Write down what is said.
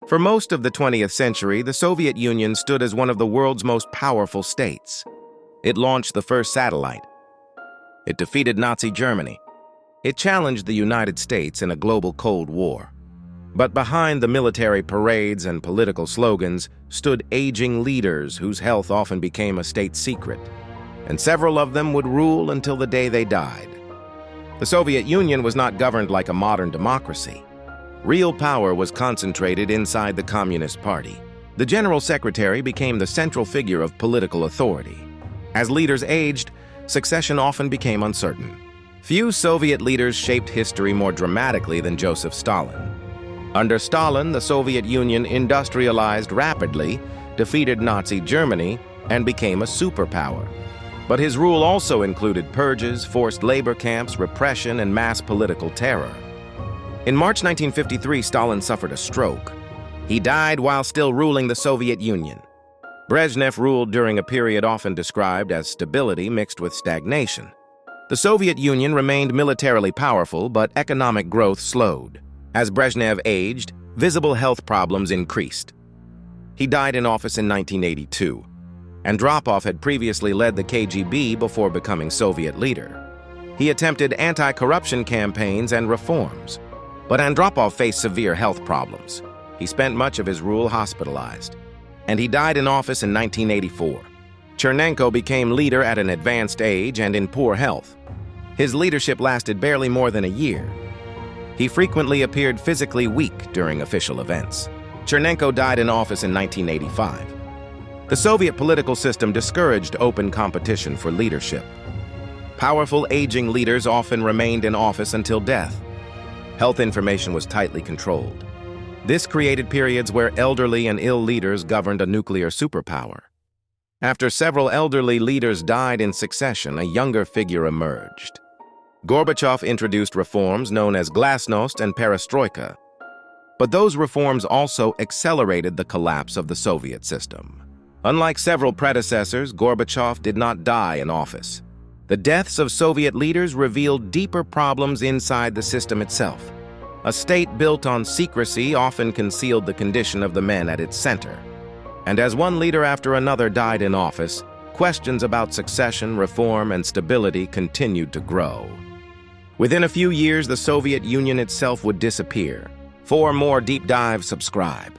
For most of the 20th century, the Soviet Union stood as one of the world's most powerful states. It launched the first satellite. It defeated Nazi Germany. It challenged the United States in a global Cold War. But behind the military parades and political slogans stood aging leaders whose health often became a state secret, and several of them would rule until the day they died. The Soviet Union was not governed like a modern democracy. Real power was concentrated inside the Communist Party. The General Secretary became the central figure of political authority. As leaders aged, succession often became uncertain. Few Soviet leaders shaped history more dramatically than Joseph Stalin. Under Stalin, the Soviet Union industrialized rapidly, defeated Nazi Germany, and became a superpower. But his rule also included purges, forced labor camps, repression, and mass political terror. In March 1953, Stalin suffered a stroke. He died while still ruling the Soviet Union. Brezhnev ruled during a period often described as stability mixed with stagnation. The Soviet Union remained militarily powerful, but economic growth slowed. As Brezhnev aged, visible health problems increased. He died in office in 1982. Andropov had previously led the KGB before becoming Soviet leader. He attempted anti-corruption campaigns and reforms, but Andropov faced severe health problems. He spent much of his rule hospitalized, and he died in office in 1984. Chernenko became leader at an advanced age and in poor health. His leadership lasted barely more than a year. He frequently appeared physically weak during official events. Chernenko died in office in 1985. The Soviet political system discouraged open competition for leadership. Powerful, aging leaders often remained in office until death. Health information was tightly controlled. This created periods where elderly and ill leaders governed a nuclear superpower. After several elderly leaders died in succession, a younger figure emerged. Gorbachev introduced reforms known as glasnost and perestroika. But those reforms also accelerated the collapse of the Soviet system. Unlike several predecessors, Gorbachev did not die in office. The deaths of Soviet leaders revealed deeper problems inside the system itself. A state built on secrecy often concealed the condition of the men at its center. And as one leader after another died in office, questions about succession, reform, and stability continued to grow. Within a few years, the Soviet Union itself would disappear. For more deep dives, subscribe.